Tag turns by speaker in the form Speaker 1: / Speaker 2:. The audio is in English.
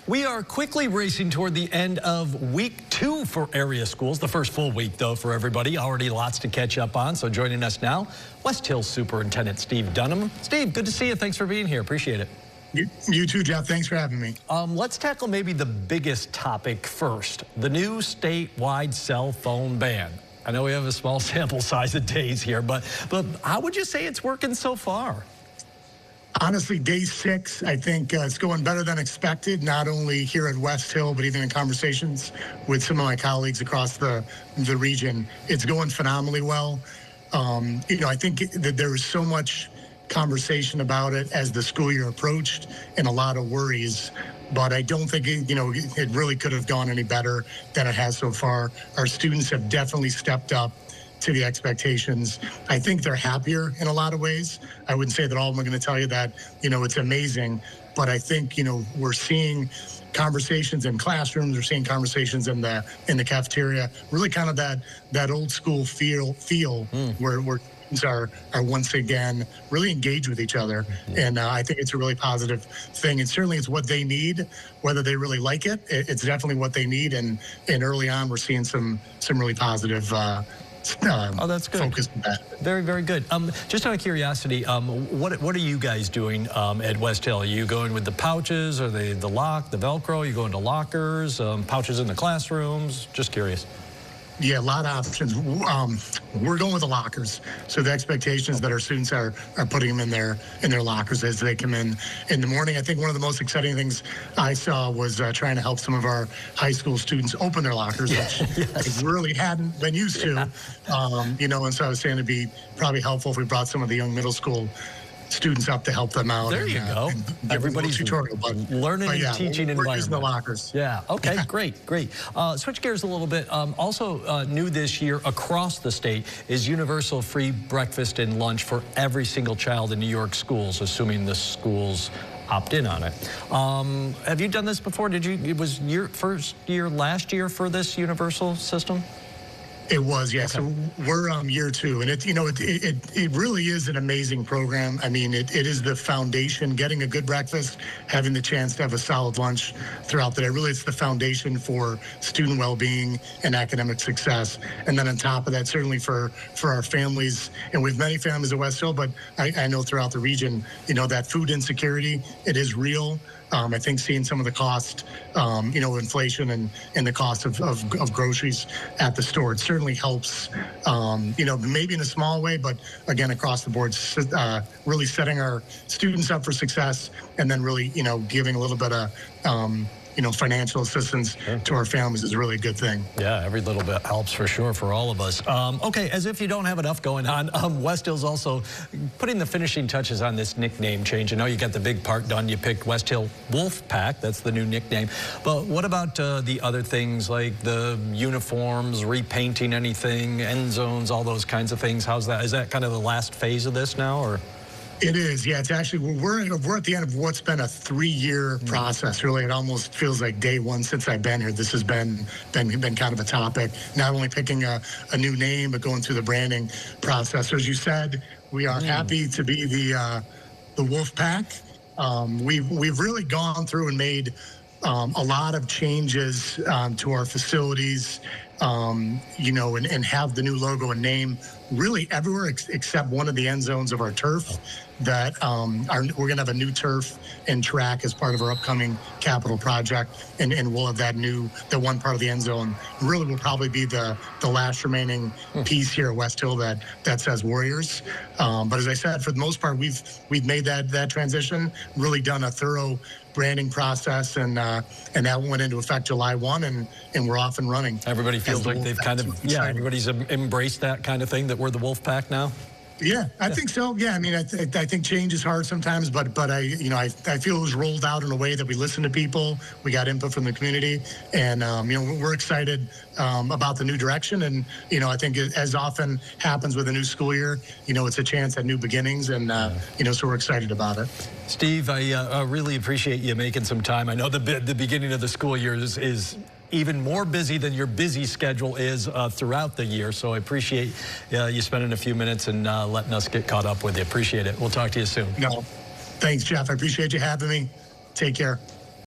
Speaker 1: We are quickly racing toward the end of week 2 for area schools. The first full week, though, for everybody. Already lots to catch up on. So joining us now, Westhill Superintendent Steve Dunham. Steve, good to see you. Thanks for being here. Appreciate it.
Speaker 2: You too, Jeff. Thanks for having me.
Speaker 1: Let's tackle maybe the biggest topic first. The new statewide cell phone ban. I know we have a small sample size of days here, but how would you say it's working so far?
Speaker 2: Honestly, day 6, I think it's going better than expected, not only here at Westhill, but even in conversations with some of my colleagues across the region. It's going phenomenally well. I think that there was so much conversation about it as the school year approached and a lot of worries, but I don't think it really could have gone any better than it has so far. Our students have definitely stepped up to the expectations. I think they're happier in a lot of ways. I wouldn't say that all of them are going to tell you that, it's amazing, but I think, we're seeing conversations in classrooms, we're seeing conversations in the cafeteria, really kind of that old school feel where students are once again really engaged with each other. And I think it's a really positive thing. And certainly it's what they need, whether they really like it. It's definitely what they need. And early on, we're seeing some really positive
Speaker 1: oh, that's good.
Speaker 2: Focus on that.
Speaker 1: Very, very good. Just out of curiosity, what are you guys doing at Westhill? Are you going with the pouches or the lock, the Velcro? Are you going to lockers, pouches in the classrooms? Just curious.
Speaker 2: Yeah, a lot of options. We're going with the lockers. So the expectation is that our students are putting them in their lockers as they come in the morning. I think one of the most exciting things I saw was trying to help some of our high school students open their lockers, which they really hadn't been used to. And so I was saying it'd be probably helpful if we brought some of the young middle school students up to help them out.
Speaker 1: There you go. Everybody's
Speaker 2: tutorial,
Speaker 1: learning and teaching environment.
Speaker 2: We're using the lockers.
Speaker 1: Yeah. Okay. Great. Switch gears a little bit. Also new this year across the state is universal free breakfast and lunch for every single child in New York schools, assuming the schools opt in on it. Have you done this before? It was your first year last year for this universal system?
Speaker 2: It was, yeah.
Speaker 1: Okay.
Speaker 2: So we're year 2, and it really is an amazing program. I mean, it is the foundation. Getting a good breakfast, having the chance to have a solid lunch throughout the day. Really, it's the foundation for student well-being and academic success. And then on top of that, certainly for our families, and we have many families at Westhill, but I know throughout the region, that food insecurity, it is real. I think seeing some of the cost, inflation and the cost of groceries at the store, it certainly helps, maybe in a small way, but again, across the board, really setting our students up for success and then really, giving a little bit of, financial assistance to our families is really a good thing.
Speaker 1: Yeah, every little bit helps for sure for all of us. Okay, as if you don't have enough going on, Westhill's also putting the finishing touches on this nickname change. I know you got the big part done. You picked Westhill Wolf Pack. That's the new nickname. But what about the other things like the uniforms, repainting anything, end zones, all those kinds of things? How's that? Is that kind of the last phase of this now, or?
Speaker 2: It is, yeah. It's actually, we're at the end of what's been a 3-year process. Really, it almost feels like day 1 since I've been here. This has been kind of a topic. Not only picking a new name, but going through the branding process. So as you said, we are happy to be the Wolf Pack. We've really gone through and made a lot of changes to our facilities, and have the new logo and name really everywhere except one of the end zones of our turf that we're going to have a new turf and track as part of our upcoming capital project, and we'll have the one part of the end zone really will probably be the last remaining piece here at Westhill that says Warriors. But as I said, for the most part, we've made that transition, really done a thorough branding process, and that went into effect July 1, and we're off and running.
Speaker 1: Everybody feels like they've kind of, everybody's embraced that kind of thing, that we're the Wolf Pack now?
Speaker 2: Yeah, I think so. Yeah, I mean, I think change is hard sometimes, but I feel it was rolled out in a way that we listened to people, we got input from the community, and we're excited about the new direction. And I think as often happens with a new school year, it's a chance at new beginnings, and so we're excited about it.
Speaker 1: Steve, I really appreciate you making some time. I know the beginning of the school year is even more busy than your busy schedule is throughout the year. So I appreciate you spending a few minutes and letting us get caught up with you. Appreciate it. We'll talk to you soon.
Speaker 2: No, thanks, Jeff. I appreciate you having me. Take care.